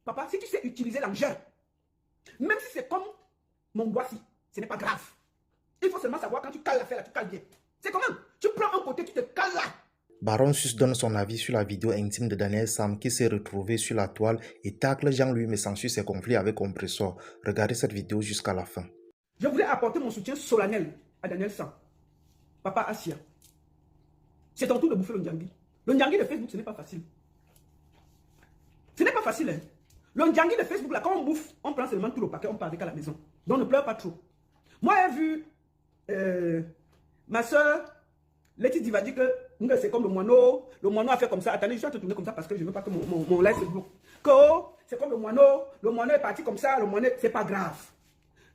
Papa, si tu sais utiliser l'engin, même si c'est comme mon doigt-ci, ce n'est pas grave. Il faut seulement savoir quand tu cales l'affaire là, tu cales bien. C'est comment? Tu prends un côté, tu te cales là. Baron Sus donne son avis sur la vidéo intime de Daniel Sam qui s'est retrouvé sur la toile et tacle Jean-Louis Messan sur ses conflits avec Compressor. Regardez cette vidéo jusqu'à la fin. Je voulais apporter mon soutien solennel à Daniel Sam. Papa Asia, c'est ton tour de bouffer le Ndjangi. Le Ndjangi de Facebook, ce n'est pas facile. Ce n'est pas facile, hein. Le Ndjangi de Facebook, là, quand on bouffe, on prend seulement tout le paquet, on part avec à la maison. Donc ne pleure pas trop. Moi, j'ai vu ma soeur, Letty Diva dit que c'est comme le moineau. Le moineau a fait comme ça. Attendez, je vais te tourner comme ça parce que je ne veux pas que mon live se bloque. C'est comme le moineau est parti comme ça, le moineau, c'est pas grave.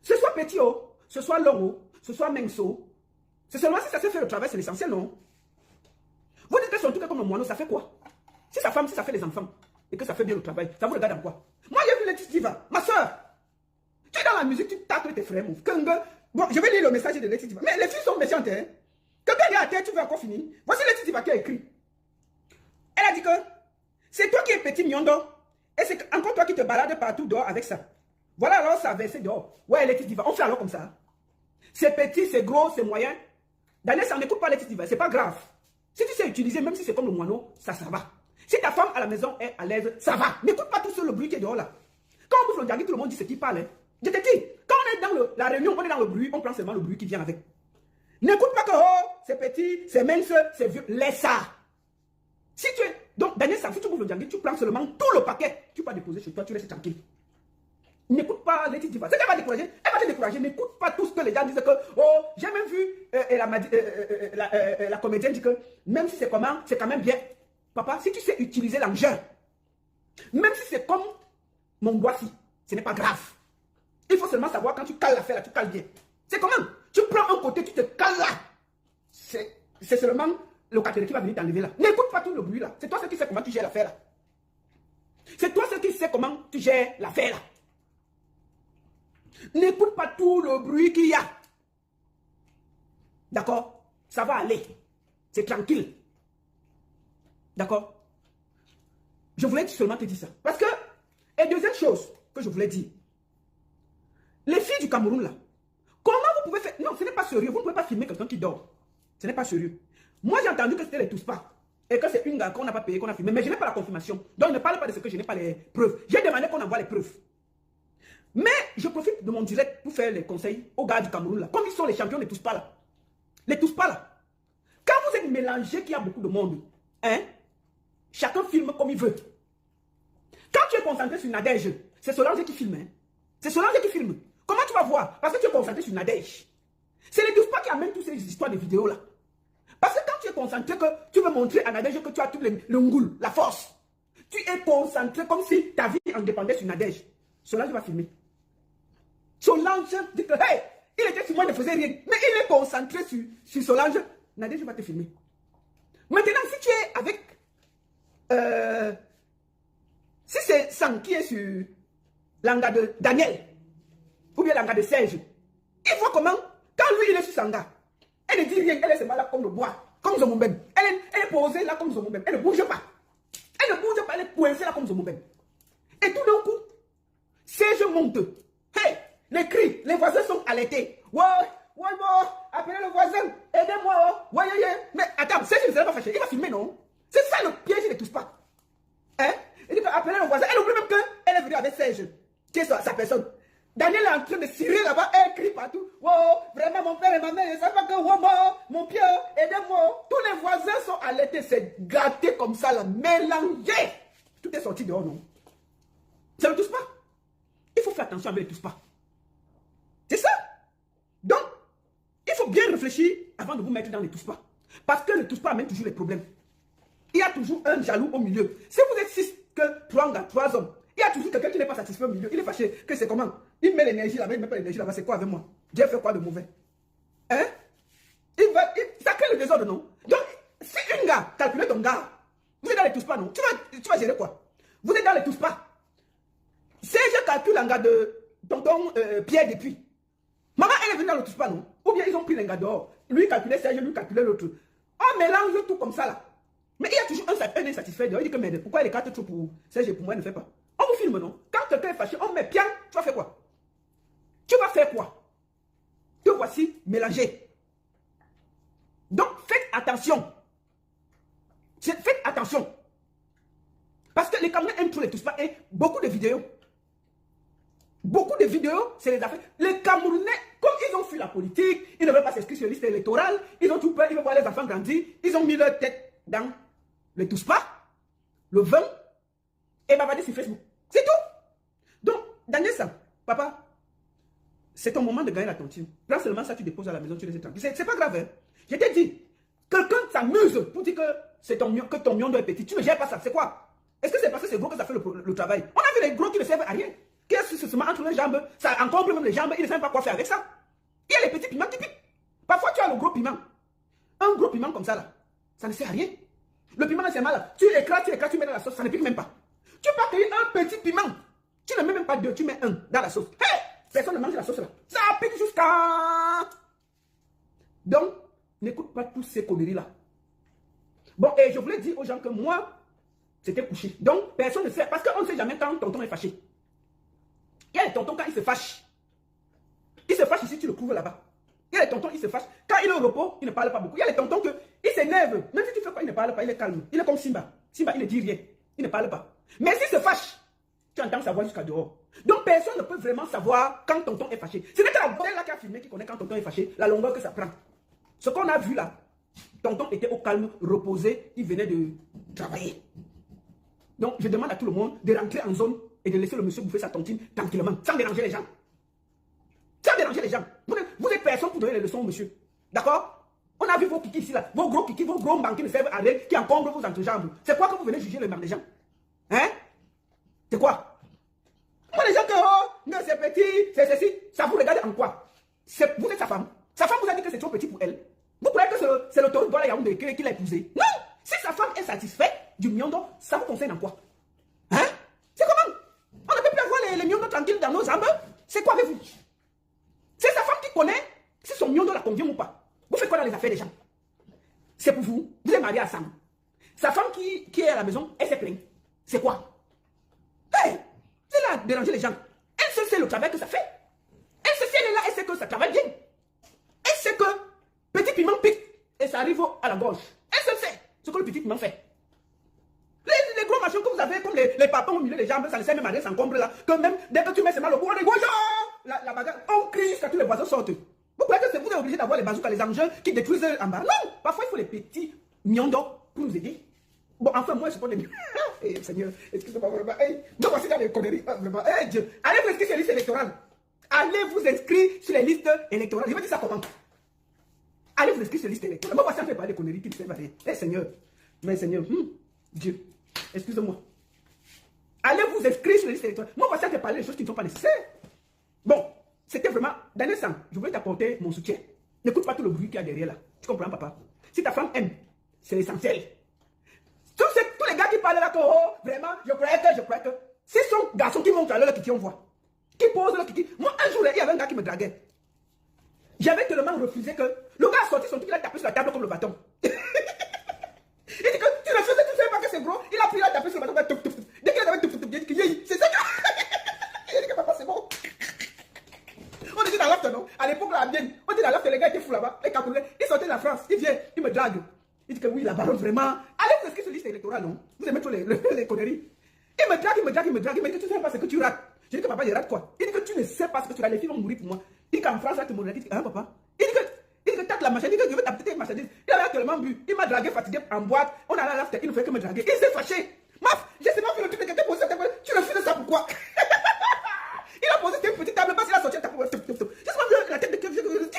Ce soit petit, oh, ce soit long, oh, ce soit mince, oh. C'est seulement si ça se fait le travail, c'est l'essentiel, non? Vous dites que son truc est comme le moineau, ça fait quoi? Si sa femme, si ça fait les enfants, et que ça fait bien le travail, ça vous regarde en quoi? Moi, j'ai vu Letty Diva, ma soeur. Tu es dans la musique, tu tacles tes frères, mon. Bon, je vais lire le message de Letty Diva. Mais les filles sont méchantes, hein? Quelqu'un est à terre, tu veux encore finir? Voici Letty Diva qui a écrit. Elle a dit que c'est toi qui es petit miondo. Et c'est encore toi qui te balades partout dehors avec ça. Voilà alors ça a versé dehors. Ouais, Letty Diva, on fait alors comme ça. C'est petit, c'est gros, c'est moyen. Daniel, ça n'écoute pas Letty Diva, c'est pas grave. Si tu sais utiliser, même si c'est comme le moineau, ça va. Si ta femme à la maison est à l'aise, ça va. N'écoute pas tout seul le bruit qui est dehors là. Quand on bouffe le Ndjangi, tout le monde dit ce qui parle. Hein. Je te dis, quand on est dans la réunion, on est dans le bruit, on prend seulement le bruit qui vient avec. N'écoute pas que oh, c'est petit, c'est mince, c'est vieux. Laisse ça. Si tu es. Donc, Daniel, si tu bouffes le Ndjangi, tu prends seulement tout le paquet. Tu vas déposer chez toi, tu restes tranquille. N'écoute pas Letty Diva. C'est qu'elle va décourager. Elle va te décourager. N'écoute pas tout ce que les gens disent que oh, j'ai même vu la comédienne dit que même si c'est comment, c'est quand même bien. Papa, si tu sais utiliser l'engin, même si c'est comme mon doigt-ci, ce n'est pas grave. Il faut seulement savoir quand tu cales l'affaire là, tu cales bien. C'est comment? Tu prends un côté, tu te cales là. C'est seulement le catholique qui va venir t'enlever là. N'écoute pas tout le bruit là. C'est toi qui sais comment tu gères l'affaire là. C'est toi qui sais comment tu gères l'affaire là. N'écoute pas tout le bruit qu'il y a. D'accord? Ça va aller. C'est tranquille. D'accord? Je voulais seulement te dire ça. Parce que, et deuxième chose que je voulais dire, les filles du Cameroun là, comment vous pouvez faire? Non, ce n'est pas sérieux. Vous ne pouvez pas filmer quelqu'un qui dort. Ce n'est pas sérieux. Moi, j'ai entendu que c'était les tous pas. Et que c'est une gars qu'on n'a pas payé, qu'on a filmé. Mais je n'ai pas la confirmation. Donc, ne parle pas de ce que je n'ai pas les preuves. J'ai demandé qu'on envoie les preuves. Mais je profite de mon direct pour faire les conseils aux gars du Cameroun là. Comme ils sont les champions des tous pas là. Les tous pas là. Quand vous êtes mélangés, qu'il y a beaucoup de monde, hein, chacun filme comme il veut. Quand tu es concentré sur Nadège, c'est Solange qui filme. Hein. C'est Solange qui filme. Comment tu vas voir? Parce que tu es concentré sur Nadège. C'est les tous pas qui amènent toutes ces histoires de vidéos là. Parce que quand tu es concentré, que tu veux montrer à Nadège que tu as tout le ngoul, la force. Tu es concentré comme si ta vie en dépendait sur Nadège. Solange va filmer. Solange dit que, hey, il était sur moi, il ne faisait rien. Mais il est concentré sur Solange. Nadège va te filmer. Maintenant, si tu es avec... si c'est Sang qui est sur l'anga de Daniel, ou bien l'anga de Serge, il voit comment, quand lui, il est sur Sanga, elle ne dit rien, elle est seulement là comme le bois, comme Zomouben. Elle est posée là comme Zomouben. Elle ne bouge pas. Elle ne bouge pas, elle est coincée là comme Zomouben. Et tout d'un coup, Serge monte. Hey, les cris, les voisins sont alertés. Ouais, appelez le voisin, aidez-moi. Ouais, mais attends, Serge ne serait pas fâché, il va filmer, non? C'est ça le piège, il ne touche pas. Hein? Il dit appeler le voisin. Elle oublie même qu'elle est venue avec Serge, qui est sa personne. Daniel est en train de cirer là-bas, elle crie partout. Wow, vraiment mon père et ma mère, ça va que mon pied, aidez-moi. Tous les voisins sont alertés, c'est gâté comme ça, là, mélangé. Tout est sorti dehors, non? Ça ne touche pas. Il faut faire attention avec les tous pas. C'est ça. Donc, il faut bien réfléchir avant de vous mettre dans les tous pas. Parce que les tous pas amènent toujours les problèmes. Il y a toujours un jaloux au milieu. Si vous êtes 6, que 3 gars, 3 hommes, il y a toujours quelqu'un qui n'est pas satisfait au milieu. Il est fâché. Que c'est comment? Il met l'énergie là-bas, il ne met pas l'énergie là-bas. C'est quoi avec moi? J'ai fait quoi de mauvais? Hein? Ça crée le désordre, non? Donc, si une gars, calculez ton gars, vous êtes dans les tous pas, non? Tu vas gérer quoi? Vous êtes dans les tous pas. Si je calcule un gars de tonton Pierre depuis, maman, elle est venue dans le tous pas, non? Ou bien ils ont pris un gars dehors. Lui calculait Serge, lui calculait l'autre. On mélange tout comme ça là. Mais il y a toujours un insatisfait dehors. Il dit que mais pourquoi les cartes trop pour Serge et pour moi ne fait pas? On vous filme, non? Quand quelqu'un est fâché, on met bien, tu vas faire quoi? Tu vas faire quoi? Te voici mélangé. Donc, faites attention. Faites attention. Parce que les Camerounais aiment tous les tous pas et beaucoup de vidéos. Beaucoup de vidéos, c'est les affaires. Les Camerounais, comme ils ont fui la politique, ils ne veulent pas s'inscrire sur la liste électorale, ils ont tout peur, ils veulent voir les enfants grandir, ils ont mis leur tête dans le tous pas, le vin, et bavarder sur Facebook. C'est tout. Donc, Daniel Sam, papa, c'est ton moment de gagner la tontine. Prends seulement ça, tu déposes à la maison, tu laisses tranquille. C'est pas grave, hein. Je t'ai dit, quelqu'un s'amuse pour dire que ton miondo est petit. Tu ne gères pas ça, c'est quoi? Est-ce que c'est parce que c'est gros que ça fait le travail? On a vu les gros qui ne servent à rien. Qu'est-ce que c'est seulement entre les jambes? Ça encombre même les jambes, ils ne savent pas quoi faire avec ça. Il y a les petits piments typiques. Parfois, tu as le gros piment. Un gros piment comme ça, là, ça ne sert à rien. Le piment, c'est mal. Tu écrases, tu mets dans la sauce, ça ne pique même pas. Tu peux cueillir un petit piment. Tu ne mets même pas deux, tu mets un dans la sauce. Hey! Personne ne mange la sauce là. Ça pique jusqu'à... Donc, n'écoute pas tous ces conneries-là. Bon, et je voulais dire aux gens que moi, c'était couché. Donc, personne ne sait. Parce qu'on ne sait jamais quand tonton est fâché. Il y a les tontons quand ils se fâchent. Il se fâche ici, tu le trouves là-bas. Il y a les tontons, ils se fâchent. Quand il est au repos, il ne parle pas beaucoup. Il y a les tontons il s'énerve. Même si tu fais quoi, il ne parle pas, il est calme. Il est comme Simba. Simba, il ne dit rien. Il ne parle pas. Mais s'il se fâche, tu entends sa voix jusqu'à dehors. Donc personne ne peut vraiment savoir quand tonton est fâché. Ce n'est que la bordel là qui a filmé qui connaît quand tonton est fâché, la longueur que ça prend. Ce qu'on a vu là, tonton était au calme, reposé, il venait de travailler. Donc je demande à tout le monde de rentrer en zone et de laisser le monsieur bouffer sa tontine tranquillement, sans déranger les gens. Sans déranger les gens. Vous êtes personne pour donner les leçons au monsieur. D'accord? On a vu vos kikis ici là, vos gros kikis, vos gros banquiers ne servent à rien, qui encombrent vos entrejambes. C'est quoi que vous venez juger le marre des gens? Hein? C'est quoi? Moi, les gens que, oh, c'est petit, c'est ceci, ça vous regarde en quoi? Vous êtes sa femme. Sa femme vous a dit que c'est trop petit pour elle. Vous croyez que c'est le taureau de Yaoundé qui l'a épousé? Non! Si sa femme est satisfaite du miondo, ça vous concerne en quoi? Hein? C'est comment? On ne peut plus avoir les miondos tranquilles dans nos jambes. C'est quoi avec vous? C'est sa femme qui connaît si son miondo la convient ou pas. Vous faites quoi dans les affaires des gens? C'est pour vous. Vous êtes mariés à Sam. Sa femme qui est à la maison, elle s'est plainte. C'est quoi? Hey! Elle a dérangé les gens. Elle sait le travail que ça fait. Elle sait si elle est là, elle sait que ça travaille bien. Elle sait que petit piment pique et ça arrive à la gorge. Elle sait ce que le petit piment fait. Les gros machins que vous avez, comme les papins au milieu des jambes, ça ne sert même à rien, ça encombre là. Que même dès que tu mets ses mal au bout, on est gauche, la bagarre, on crie jusqu'à tous les voisins sortent. Vous croyez que vous êtes obligé d'avoir les bazookas, les engins qui détruisent en bas? Non! Parfois il faut les petits miondos pour nous aider. Bon, enfin, moi, je suis pas des... Hey, Seigneur, excusez-moi vraiment. Hey, donc, voici dans les conneries. Vraiment. Hey, Dieu. Allez vous inscrire sur les listes électorales. Allez vous inscrire sur les listes électorales. Je vais dire ça comment? Allez vous inscrire sur les listes électorales. Moi, voici, on fait pas des conneries qui ne servent à rien. Hey, Seigneur. Mais, Seigneur, Dieu, excusez-moi. Allez vous inscrire sur les listes électorales. Moi, voici, on fait parler des choses qui ne sont pas nécessaires. Bon, c'était vraiment... Daniel Sam, je voulais t'apporter mon soutien. N'écoute pas tout le bruit qu'il y a derrière là. Tu comprends, papa? Si ta femme aime, c'est l'essentiel. Tous les gars qui parlent là, que, oh, vraiment, je crois que, c'est son garçon qui monte à l'heure qui on voit. Qui pose le kiki. Moi, un jour, il y avait un gars qui me draguait. J'avais tellement refusé que le gars a sorti son truc, il a tapé sur la table comme le bâton. Il dit que tu refusais, tu sais pas que c'est gros. Il a pris, il a tapé sur le bâton. Dès qu'il a tapé, c'est ça. Il dit que papa, c'est bon. On était dans l'after, non? À l'époque, là, bien. On était dans l'after, les gars étaient fous là-bas. Les Camerounais, ils sortaient de la France. Il vient, il me drague. Il dit que oui, la baronne, vraiment. Allez vous inscrire sur la liste électorale, non? Vous aimez tous les conneries. Il me drague, il me dit que tu ne sais pas ce que tu rates. Je dis que papa, il rate quoi? Il dit que tu ne sais pas ce que tu rates. Les filles vont mourir pour moi. Il dit qu'en France, là, tu me dit, hein, papa? Il dit que tape la marchandise. Il dit que je veux t'apporter une marchandise. Il avait tellement bu. Il m'a dragué, fatigué en boîte. On a l'after, il ne fait que me draguer. Il s'est fâché. Maf, j'ai seulement vu le truc de quelqu'un poser. Tu refuses ça pourquoi? Il a posé une petite table parce qu'il a sorti la table. Juste la tête de quelqu'un. Il dit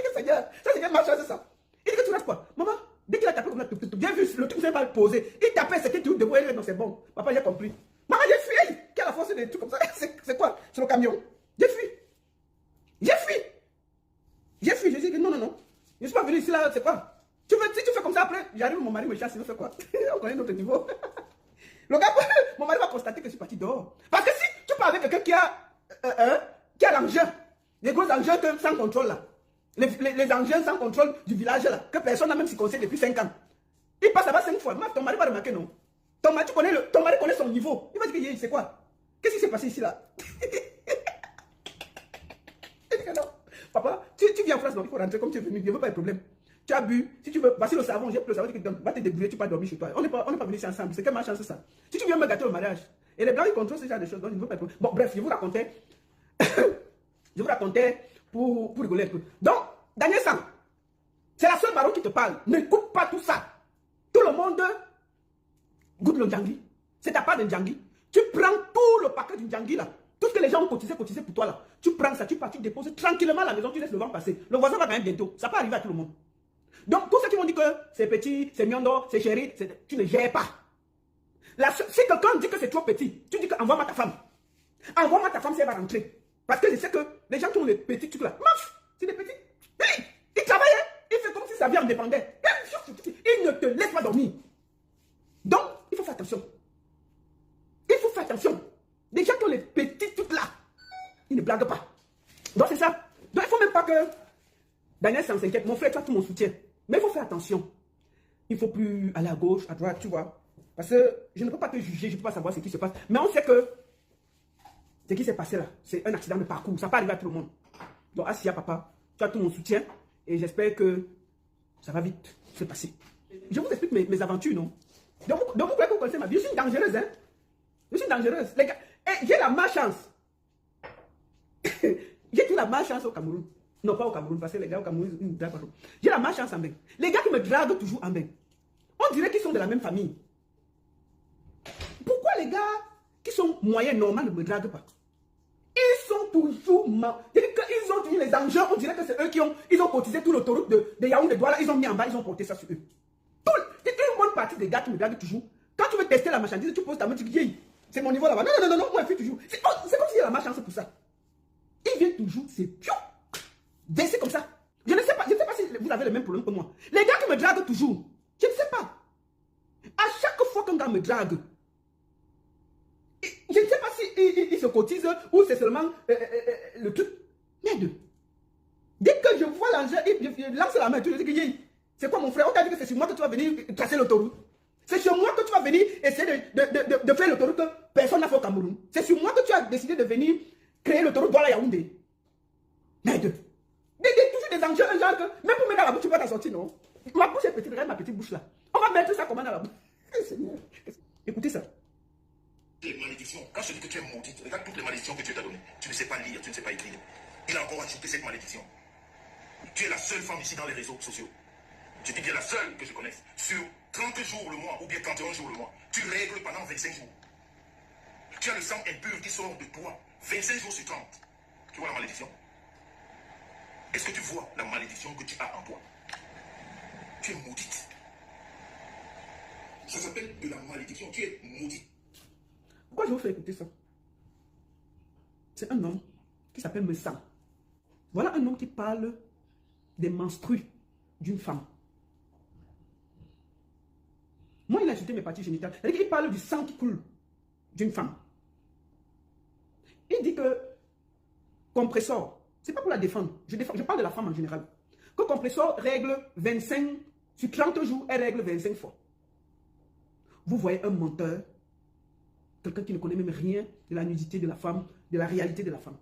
que Seigneur, ça c'est quelle marche, c'est ça? Il dit que tu rates quoi? Maman, dès qu'il a tapé comme ça, bien vu, le truc ne s'est pas posé. Il tapait, c'était tout debout, non, c'est bon. Papa, j'ai compris. Maman, j'ai fui. Quelle a force des trucs comme ça? C'est quoi? C'est le camion. J'ai fui. J'ai dit que non. Je ne suis pas venu ici là, c'est quoi? Si tu fais comme ça après, j'arrive, mon mari me chasse, il me fait quoi? On connaît notre niveau. Le gars, mon mari va constater que je suis parti dehors. Parce que si tu parles avec quelqu'un qui a l'engin, les gros engins sans contrôle là, les engins sans contrôle du village là, que personne n'a même si conseillé depuis 5 ans. Il passe là-bas 5 fois. Ton mari va remarquer, non? Ton mari connaît son niveau. Il va dire que c'est quoi? Qu'est-ce qui s'est passé ici là? Non. Papa, tu viens en France, donc il faut rentrer comme tu es venu. Il n'y a pas de problème. Tu as bu, si tu veux, voici le savon, j'ai pris le savon, va te débrouiller, tu peux dormir chez toi. On n'est pas venus ici ensemble. C'est quelle chance ça? Si tu viens me gâter au mariage, et les blancs ils contrôlent ce genre de choses, donc il ne veut pas de problème. Bon, bref, je vous racontais. Je vous racontais pour rigoler un peu. Donc, Daniel Sam, c'est la seule baron qui te parle. N'écoute pas tout ça. Tout le monde goûte le Djangui. C'est ta part de Djangui. Tu prends tout le paquet du Djangui là. Tout ce que les gens ont cotisé pour toi là. Tu prends ça, tu pars, tu déposes tranquillement à la maison, tu laisses le vent passer. Le voisin va gagner bientôt. Ça peut arriver à tout le monde. Donc, tous ceux qui vont dire que c'est petit, c'est miondo, c'est chéri, tu ne gères pas. Si quelqu'un dit que c'est trop petit, tu dis que envoie-moi ta femme. Envoie-moi ta femme si elle va rentrer. Parce que je sais que les gens qui ont les petits trucs là, c'est des petits. Ils travaillent, ils font comme si sa vie en dépendait. Ils ne te laissent pas dormir. Donc, il faut faire attention. Il faut faire attention. Les gens qui ont les petits trucs là, ils ne blaguent pas. Donc, c'est ça. Donc, il ne faut même pas que Daniel s'inquiète. Mon frère, tu as tout mon soutien. Mais il faut faire attention. Il ne faut plus aller à gauche, à droite, tu vois. Parce que je ne peux pas te juger, je ne peux pas savoir ce qui se passe. Mais on sait que ce qui s'est passé là, c'est un accident de parcours. Ça peut arriver à tout le monde. Donc, Assia, papa, tu as tout mon soutien. Et j'espère que ça va vite se passer. Je vous explique mes aventures, non? Donc, vous croyez que vous connaissez ma vie? Je suis dangereuse, hein? Je suis dangereuse. Les gars, j'ai la malchance. J'ai eu la malchance au Cameroun. Non, pas au Cameroun, parce que les gars au Cameroun, ils ne draguent pas trop. J'ai la malchance en bain. Les gars qui me draguent toujours en bain. On dirait qu'ils sont de la même famille. Pourquoi les gars qui sont moyens, normaux, ne me draguent pas? Ils sont toujours mal. Ils ont tenu les engins, on dirait que c'est eux qui ont, ils ont cotisé tout l'autoroute de Yaoundé, Douala, ils ont mis en bas, ils ont porté ça sur eux. Une bonne partie des gars qui me draguent toujours, quand tu veux tester la marchandise, tu poses ta main, tu dis, c'est mon niveau là-bas. Non, moi je fais toujours. C'est comme s'il y a la malchance pour ça. Ils viennent toujours, c'est piou. Baisser comme ça. Je ne sais pas si vous avez le même problème que moi. Les gars qui me draguent toujours, je ne sais pas. À chaque fois qu'un gars me drague, je ne sais pas si il se cotise ou c'est seulement le truc. Merde. Dès que je vois l'engin, il lance la main, tu dis que c'est quoi mon frère? On t'a dit que c'est sur moi que tu vas venir tracer l'autoroute. C'est sur moi que tu vas venir essayer de faire l'autoroute que personne n'a fait au Cameroun. C'est sur moi que tu as décidé de venir créer l'autoroute Douala Yaoundé. Merde. Toujours des enjeux, un genre que même pour mettre dans la bouche, tu vas t'en sortir, non? Ma bouche est petite, regarde ma petite bouche là. On va mettre ça comment dans la bouche? Seigneur. Écoutez ça. Les malédictions, quand je dis que tu es maudite, regarde toutes les malédictions que Dieu t'a données. Tu ne sais pas lire, tu ne sais pas écrire. Il a encore ajouté cette malédiction. Tu es la seule femme ici dans les réseaux sociaux. Je dis bien la seule que je connaisse. Sur 30 jours le mois ou bien 31 jours le mois, tu règles pendant 25 jours. Tu as le sang impur qui sort de toi 25 jours sur 30. Tu vois la malédiction? Est-ce que tu vois la malédiction que tu as en toi? Tu es maudite. Ça s'appelle de la malédiction. Tu es maudite. Pourquoi je vous fais écouter ça? C'est un homme qui s'appelle Messam. Voilà un homme qui parle des menstrues d'une femme. Moi, il a insulté mes parties génitales. C'est-à-dire qu'il parle du sang qui coule d'une femme. Il dit que Compressor, c'est pas pour la défendre. Je parle de la femme en général. Que Compressor règle 25, sur 30 jours, elle règle 25 fois. Vous voyez un menteur, quelqu'un qui ne connaît même rien de la nudité de la femme, de la réalité de la femme.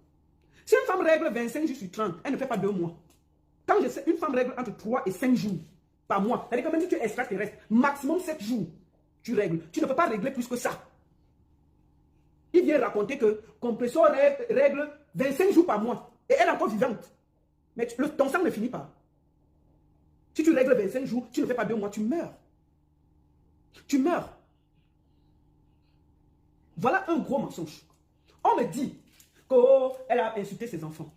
Si une femme règle 25 jours sur 30, elle ne fait pas 2 mois. Quand je sais, une femme règle entre 3 et 5 jours par mois. C'est-à-dire que même si tu es extraterrestre, maximum 7 jours, tu règles. Tu ne peux pas régler plus que ça. Il vient raconter que Compressor règle 25 jours par mois. Et elle est encore vivante. Mais ton sang ne finit pas. Si tu règles 25 jours, tu ne fais pas 2 mois, tu meurs. Tu meurs. Voilà un gros mensonge. On me dit qu'elle a insulté ses enfants.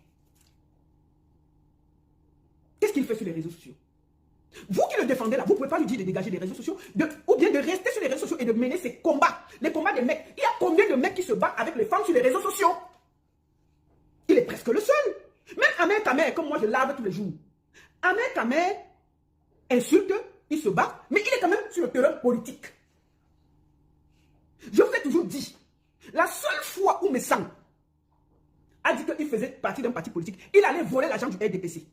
Qu'est-ce qu'il fait sur les réseaux sociaux? Vous qui le défendez là, vous ne pouvez pas lui dire de dégager des réseaux sociaux, ou bien de rester sur les réseaux sociaux et de mener ses combats. Les combats des mecs. Il y a combien de mecs qui se battent avec les femmes sur les réseaux sociaux? Il est presque le seul. Même Ahmed Tamer, comme moi je lave tous les jours. Ahmed Tamer insulte, il se bat, mais il est quand même sur le terrain politique. Je vous ai toujours dit, la seule fois où Messam a dit qu'il faisait partie d'un parti politique, il allait voler l'argent du RDPC.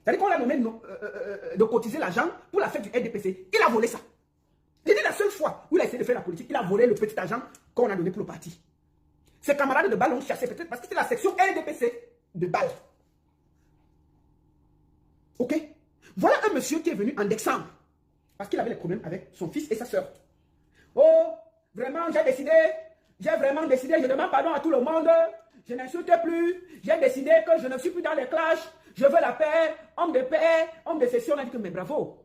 C'est-à-dire qu'on l'a nommé de cotiser l'argent pour la fête du RDPC. Il a volé ça. J'ai dit la seule fois fois où il a essayé de faire la politique, il a volé le petit argent qu'on a donné pour le parti. Ses camarades de balle l'ont chassé peut-être parce que c'était la section LDPC de balle. Ok? Voilà un monsieur qui est venu en décembre parce qu'il avait des problèmes avec son fils et sa soeur. Oh, vraiment, j'ai vraiment décidé, je demande pardon à tout le monde, je n'insulte plus, j'ai décidé que je ne suis plus dans les clashs, je veux la paix, homme de ceci, on a dit que mais bravo.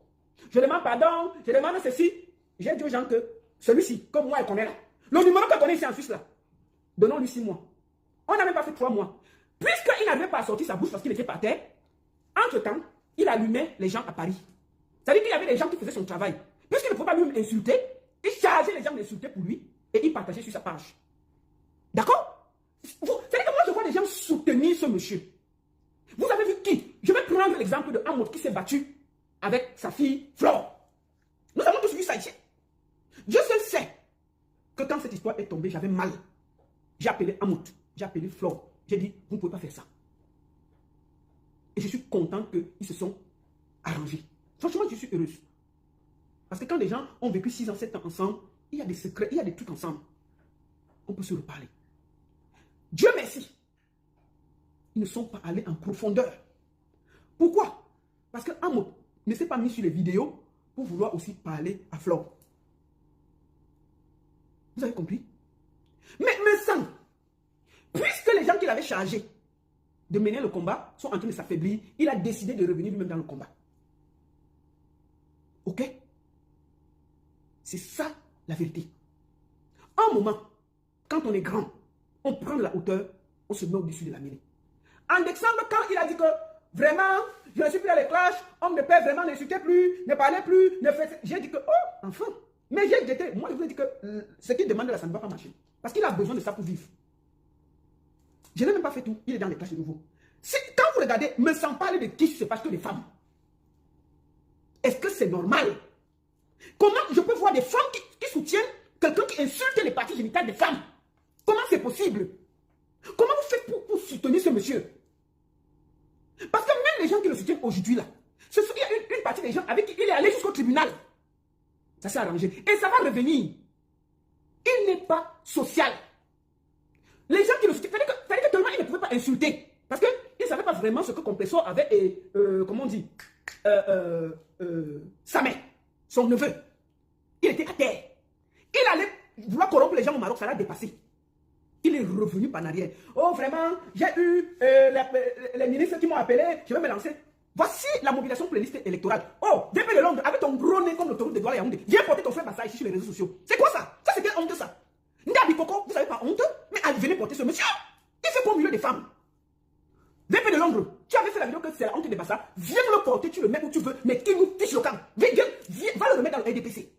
Je demande pardon, je demande ceci. J'ai dit aux gens que celui-ci, comme moi, il connaît là. Le numéro qu'on connaît ici en Suisse là, donnons-lui 6 mois. On n'a même pas fait 3 mois. Puisqu'il n'arrivait pas à sortir sa bouche parce qu'il était par terre, entre-temps, il allumait les gens à Paris. C'est-à-dire qu'il y avait des gens qui faisaient son travail. Puisqu'il ne pouvait pas lui insulter, il chargeait les gens d'insulter pour lui et il partageait sur sa page. D'accord? C'est-à-dire que moi, je vois des gens soutenir ce monsieur. Vous avez vu qui? Je vais prendre l'exemple de Hamoud qui s'est battu avec sa fille Flore. Nous avons tous vu ça ici. Je seul sais que quand cette histoire est tombée, j'avais mal. J'ai appelé Hamoud, j'ai appelé Flore. J'ai dit, vous ne pouvez pas faire ça. Et je suis content qu'ils se sont arrangés. Franchement, je suis heureuse. Parce que quand des gens ont vécu 6 ans, 7 ans ensemble, il y a des secrets, il y a des trucs ensemble. On peut se reparler. Dieu merci. Ils ne sont pas allés en profondeur. Pourquoi? Parce que Hamoud ne s'est pas mis sur les vidéos pour vouloir aussi parler à Flore. Vous avez compris? Mais sans, puisque les gens qu'il avait chargés de mener le combat sont en train de s'affaiblir, il a décidé de revenir lui-même dans le combat. Ok? C'est ça la vérité. Un moment, quand on est grand, on prend de la hauteur, on se met au-dessus de la mêlée. En décembre, quand il a dit que vraiment, je ne suis plus dans les clashs, homme de paix, vraiment, n'insultez plus, ne parlez plus, ne faites... J'ai dit que, oh, enfant. Mais j'ai été, moi je vous ai dit que ce qu'il demande là, ça ne va pas marcher. Parce qu'il a besoin de ça pour vivre. Je n'ai même pas fait tout, il est dans les clashs de nouveau. Quand vous regardez, me sans parler de qui se passe que des femmes. Est-ce que c'est normal? Comment je peux voir des femmes qui soutiennent quelqu'un qui insulte les parties génitales des femmes? Comment c'est possible? Comment vous faites pour soutenir ce monsieur? Parce que même les gens qui le soutiennent aujourd'hui là, il y a une partie des gens avec qui il est allé jusqu'au tribunal. Ça s'est arrangé. Et ça va revenir. Il n'est pas social. Les gens qui le soutiennent, c'est-à-dire que tellement il ne pouvait pas insulter. Parce qu'il ne savait pas vraiment ce que Compressor avait, comment on dit, sa mère, son neveu. Il était à terre. Il allait vouloir corrompre les gens au Maroc, ça l'a dépassé. Il est revenu par en arrière. Oh, vraiment, j'ai eu les ministres qui m'ont appelé, je vais me lancer. Voici la mobilisation playlist électorale. Oh, DP de Londres, avec ton gros nez comme l'autoroute de Douala Yaoundé, viens porter ton frère Bassa ici sur les réseaux sociaux. C'est quoi ça? Ça, c'est quelle honte ça? Ndabi Koko, vous n'avez pas honte? Mais allez, venez porter ce monsieur. Il fait pas au milieu des femmes. DP de Londres, tu avais fait la vidéo que c'est la honte de Bassa. Viens le porter, tu le mets où tu veux, mais qui nous fiche le camp. Viens, va le remettre dans le LDPC.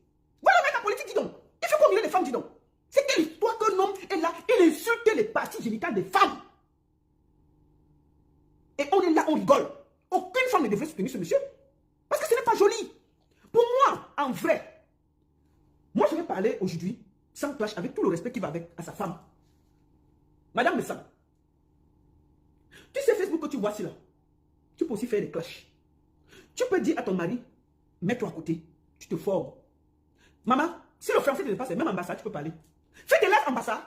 Va le mettre en politique, dis donc. Il fait pas au milieu des femmes, dis donc. C'est quelle histoire qu'un homme est là, il insulte les parties génitales des femmes. Et on est là, on rigole. Aucune femme ne devrait soutenir ce monsieur. Parce que ce n'est pas joli. Pour moi, en vrai, moi je vais parler aujourd'hui, sans clash, avec tout le respect qui va avec à sa femme. Madame Messam, tu sais Facebook que tu vois ici là, tu peux aussi faire des clashs. Tu peux dire à ton mari, mets-toi à côté, tu te formes. Maman, si le français ne dépasse, même ambassade, tu peux parler. Fais des lives ambassade.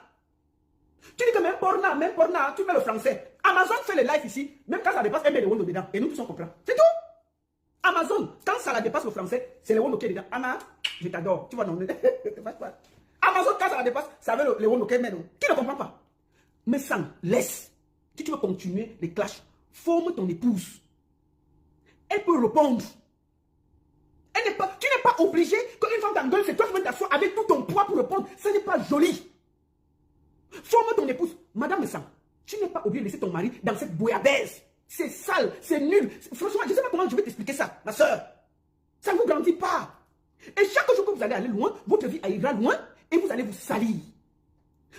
Tu dis que même porna, tu mets le français. Amazon fait les lives ici, même quand ça dépasse, elle met les Wondo dedans. Et nous tous on comprend. C'est tout. Amazon, quand ça la dépasse le français, c'est les Wondo qui est dedans. Anna, je t'adore. Tu vois, non, Amazon, quand ça la dépasse, ça veut les Wondo qui est dedans. Qui ne comprend pas? Mais sans, laisse. Si tu veux continuer les clashs, forme ton épouse. Elle peut répondre. Tu n'es pas obligé qu'une femme t'engueule, c'est toi qui vas t'asseoir avec tout ton poids pour répondre. Ce n'est pas joli. Forme ton épouse. Madame Messam, tu n'es pas obligé de laisser ton mari dans cette bouillabaisse. C'est sale, c'est nul. Franchement, je ne sais pas comment je vais t'expliquer ça, ma soeur. Ça ne vous grandit pas. Et chaque jour que vous allez aller loin, votre vie ira loin et vous allez vous salir.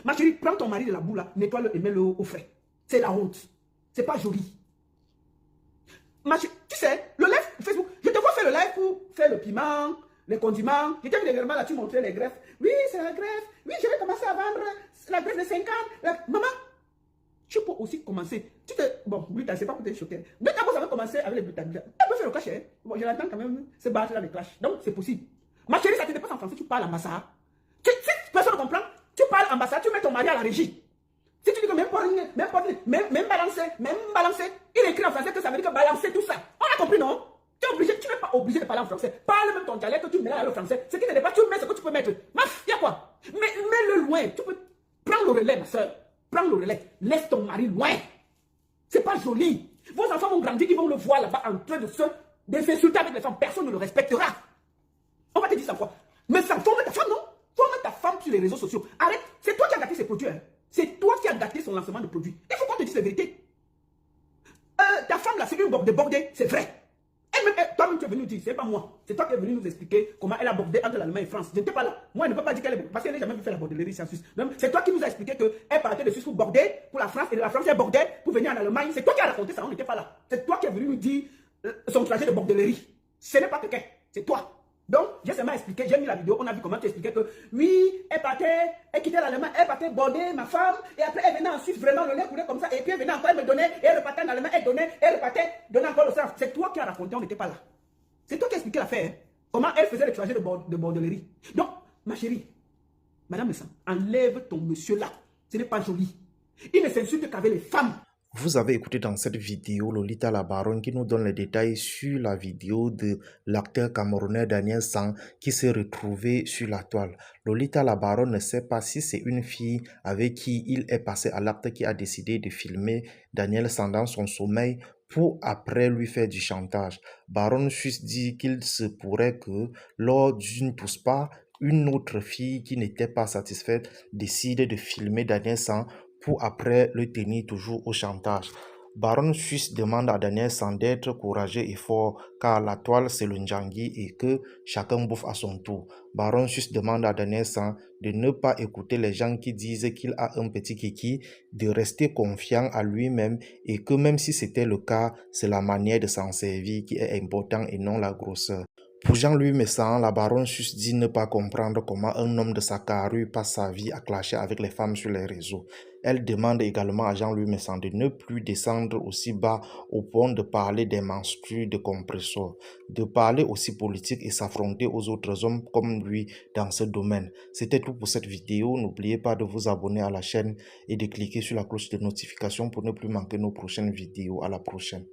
Ma chérie, prends ton mari de la boue là, nettoie-le et mets-le au frais. C'est la honte. C'est pas joli. Ma chérie, tu sais, le live Facebook, je te vois faire le live pour faire le piment, les condiments. Je t'ai vu dernièrement là, tu montrais les greffes. Oui, c'est la greffe. Oui, je vais commencer à vendre la greffe de 50. Maman, tu peux aussi commencer. Bon, Brita, c'est pas pour te choquer. Mais quand vous avez commencé avec les Brita, elle peut faire le clash. Bon, je l'entends quand même se battre dans les clashs. Donc, c'est possible. Ma chérie, ça te dépasse en français, tu parles en bassa. Si personne ne comprend, tu parles en bassa, tu mets ton mari à la régie. Si tu dis que même balancer, il écrit en français que ça veut dire que balancer tout ça. On a compris, non? Tu es obligé, tu n'es pas obligé de parler en français. Parle même ton dialecte, tu mélanges le français. Ce qui ne n'est pas, tu mets ce que tu peux mettre. Maf, il y a quoi? Mets-le loin. Tu peux prendre le relais, ma soeur. Prends le relais. Laisse ton mari loin. C'est pas joli. Vos enfants vont grandir, ils vont le voir là-bas en train de s'insulter avec les femmes. Personne ne le respectera. On va te dire ça quoi? Mais ça forme ta femme, non? Forme ta femme sur les réseaux sociaux. Arrête. C'est toi qui as gâté ses produits. Hein. C'est toi qui as gâté son lancement de produits. Il faut qu'on te dise la vérité. Ta femme là, c'est une bordée, c'est vrai. Toi-même, tu es venu nous dire, c'est pas moi. C'est toi qui es venu nous expliquer comment elle a bordé entre l'Allemagne et France. Je n'étais pas là. Moi, je ne peux pas dire qu'elle est bordée, parce qu'elle n'a jamais fait la bordellerie ici en Suisse. C'est toi qui nous as expliqué qu'elle partait de Suisse pour border pour la France, et de la France, elle bordait pour venir en Allemagne. C'est toi qui as raconté ça, on n'était pas là. C'est toi qui es venu nous dire son trajet de bordellerie. Ce n'est pas quelqu'un, c'est toi. Donc, j'ai seulement expliqué, j'ai mis la vidéo, on a vu comment tu expliquais que oui, elle quittait l'Allemagne, elle partait border ma femme, et après elle venait en Suisse, vraiment le lait coulait comme ça, et puis elle venait encore, elle me donnait, et elle repartait en Allemagne, elle repartait, donnait encore le sang. C'est toi qui as raconté, on n'était pas là. C'est toi qui as expliqué l'affaire, hein? Comment elle faisait le trajet de bordellerie. Donc, ma chérie, Madame le sang, enlève ton monsieur là, ce n'est pas joli. Il ne s'insulte qu'avec les femmes. Vous avez écouté dans cette vidéo Lolita la Baronne qui nous donne les détails sur la vidéo de l'acteur camerounais Daniel San qui s'est retrouvé sur la toile. Lolita la Baronne ne sait pas si c'est une fille avec qui il est passé à l'acte qui a décidé de filmer Daniel San dans son sommeil pour après lui faire du chantage. Baronne Suisse dit qu'il se pourrait que lors d'une pousse-pas, une autre fille qui n'était pas satisfaite décide de filmer Daniel San pour après le tenir toujours au chantage. Baron Suisse demande à Daniel San d'être courageux et fort car la toile c'est le Ndjangi et que chacun bouffe à son tour. Baron Suisse demande à Daniel San de ne pas écouter les gens qui disent qu'il a un petit kiki, de rester confiant à lui-même et que même si c'était le cas, c'est la manière de s'en servir qui est important et non la grosseur. Pour Jean-Louis Messan, la baronne Suisse dit ne pas comprendre comment un homme de sa carrure passe sa vie à clasher avec les femmes sur les réseaux. Elle demande également à Jean-Louis Messan de ne plus descendre aussi bas au point de parler des menstrues de compresseurs, de parler aussi politique et s'affronter aux autres hommes comme lui dans ce domaine. C'était tout pour cette vidéo. N'oubliez pas de vous abonner à la chaîne et de cliquer sur la cloche de notification pour ne plus manquer nos prochaines vidéos. À la prochaine.